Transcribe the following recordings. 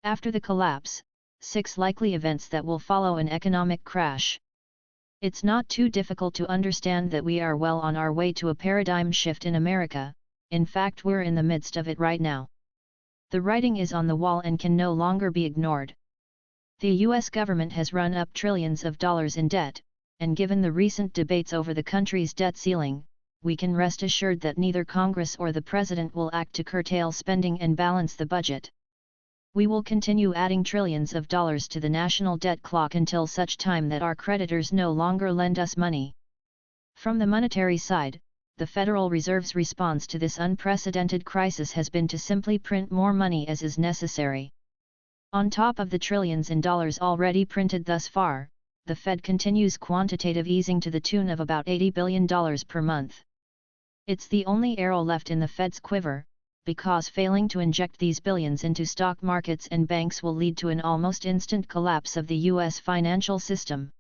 After the collapse, 6 likely events that will follow an economic crash. It's not too difficult to understand that we are well on our way to a paradigm shift in America. In fact, we're in the midst of it right now. The writing is on the wall and can no longer be ignored. The US government has run up trillions of dollars in debt, and given the recent debates over the country's debt ceiling, we can rest assured that neither Congress or the President will act to curtail spending and balance the budget. We will continue adding trillions of dollars to the national debt clock until such time that our creditors no longer lend us money. From the monetary side, the Federal Reserve's response to this unprecedented crisis has been to simply print more money as is necessary. On top of the trillions in dollars already printed thus far, the Fed continues quantitative easing to the tune of about $80 billion per month. It's the only arrow left in the Fed's quiver, because failing to inject these billions into stock markets and banks will lead to an almost instant collapse of the US financial system.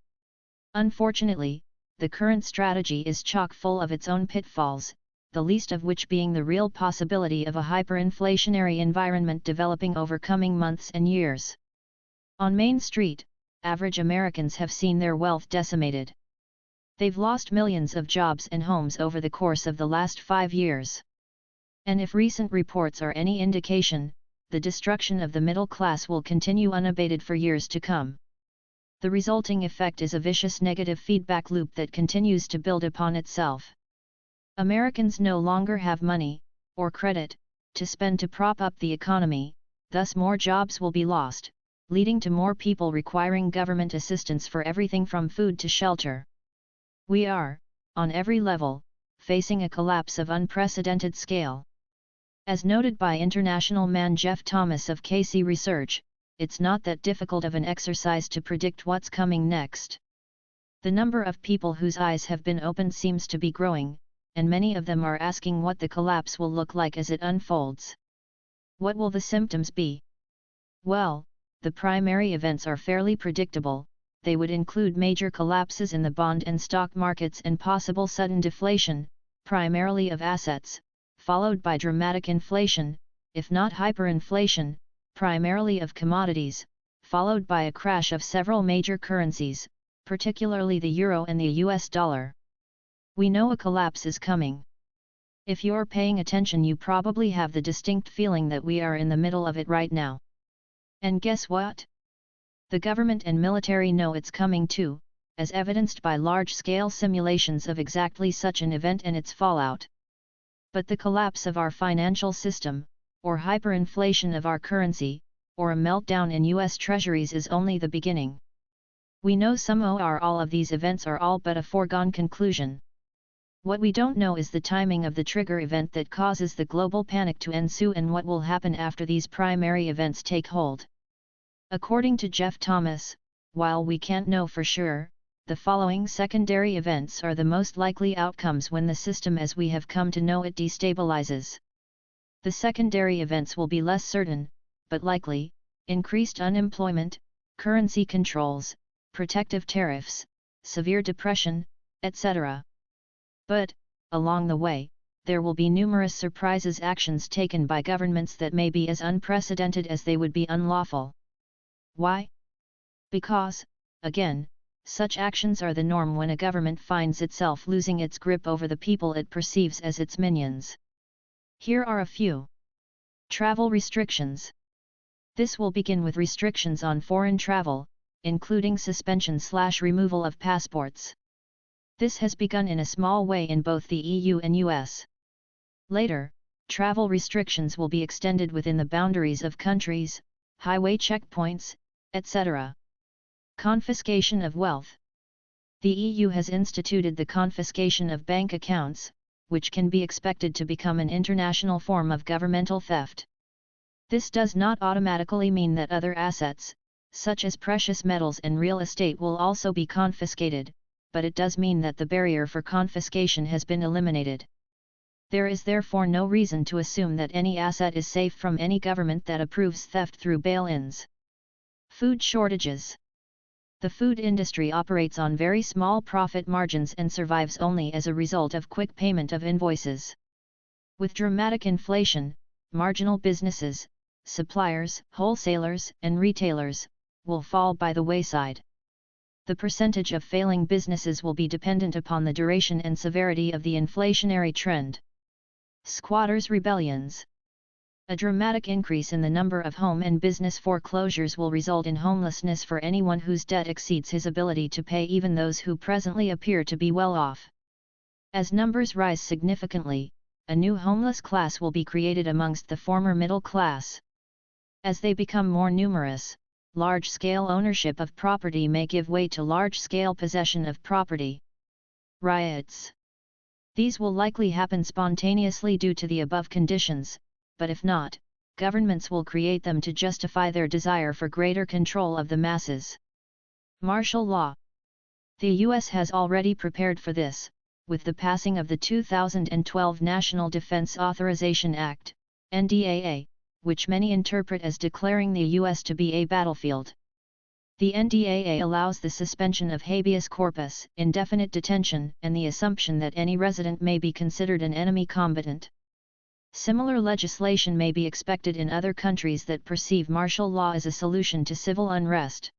Unfortunately, the current strategy is chock full of its own pitfalls, the least of which being the real possibility of a hyperinflationary environment developing over coming months and years. On Main Street, average Americans have seen their wealth decimated. They've lost millions of jobs and homes over the course of the last 5 years. And if recent reports are any indication, the destruction of the middle class will continue unabated for years to come. The resulting effect is a vicious negative feedback loop that continues to build upon itself. Americans no longer have money, or credit, to spend to prop up the economy, thus more jobs will be lost, leading to more people requiring government assistance for everything from food to shelter. We are, on every level, facing a collapse of unprecedented scale. As noted by international man Jeff Thomas of KC Research, it's not that difficult of an exercise to predict what's coming next. The number of people whose eyes have been opened seems to be growing, and many of them are asking what the collapse will look like as it unfolds. What will the symptoms be? Well, the primary events are fairly predictable. They would include major collapses in the bond and stock markets and possible sudden deflation, primarily of assets, followed by dramatic inflation, if not hyperinflation, primarily of commodities, followed by a crash of several major currencies, particularly the euro and the US dollar. We know a collapse is coming. If you're paying attention, you probably have the distinct feeling that we are in the middle of it right now. And guess what? The government and military know it's coming too, as evidenced by large-scale simulations of exactly such an event and its fallout. But the collapse of our financial system, or hyperinflation of our currency, or a meltdown in US Treasuries is only the beginning. We know some or all of these events are all but a foregone conclusion. What we don't know is the timing of the trigger event that causes the global panic to ensue and what will happen after these primary events take hold. According to Jeff Thomas, while we can't know for sure, the following secondary events are the most likely outcomes when the system as we have come to know it destabilizes. The secondary events will be less certain, but likely: increased unemployment, currency controls, protective tariffs, severe depression, etc. But, along the way, there will be numerous surprises, actions taken by governments that may be as unprecedented as they would be unlawful. Why? Because, again, such actions are the norm when a government finds itself losing its grip over the people it perceives as its minions. Here are a few. Travel restrictions. This will begin with restrictions on foreign travel, including suspension/removal of passports. This has begun in a small way in both the EU and US. Later, travel restrictions will be extended within the boundaries of countries, highway checkpoints, etc. Confiscation of wealth. The EU has instituted the confiscation of bank accounts, which can be expected to become an international form of governmental theft. This does not automatically mean that other assets, such as precious metals and real estate, will also be confiscated, but it does mean that the barrier for confiscation has been eliminated. There is therefore no reason to assume that any asset is safe from any government that approves theft through bail-ins. Food shortages. The food industry operates on very small profit margins and survives only as a result of quick payment of invoices. With dramatic inflation, marginal businesses, suppliers, wholesalers, and retailers, will fall by the wayside. The percentage of failing businesses will be dependent upon the duration and severity of the inflationary trend. Squatters' rebellions. A dramatic increase in the number of home and business foreclosures will result in homelessness for anyone whose debt exceeds his ability to pay, even those who presently appear to be well off. As numbers rise significantly, a new homeless class will be created amongst the former middle class. As they become more numerous, large-scale ownership of property may give way to large-scale possession of property. Riots. These will likely happen spontaneously due to the above conditions, but if not, governments will create them to justify their desire for greater control of the masses. Martial law. The U.S. has already prepared for this, with the passing of the 2012 National Defense Authorization Act, NDAA, which many interpret as declaring the U.S. to be a battlefield. The NDAA allows the suspension of habeas corpus, indefinite detention, and the assumption that any resident may be considered an enemy combatant. Similar legislation may be expected in other countries that perceive martial law as a solution to civil unrest.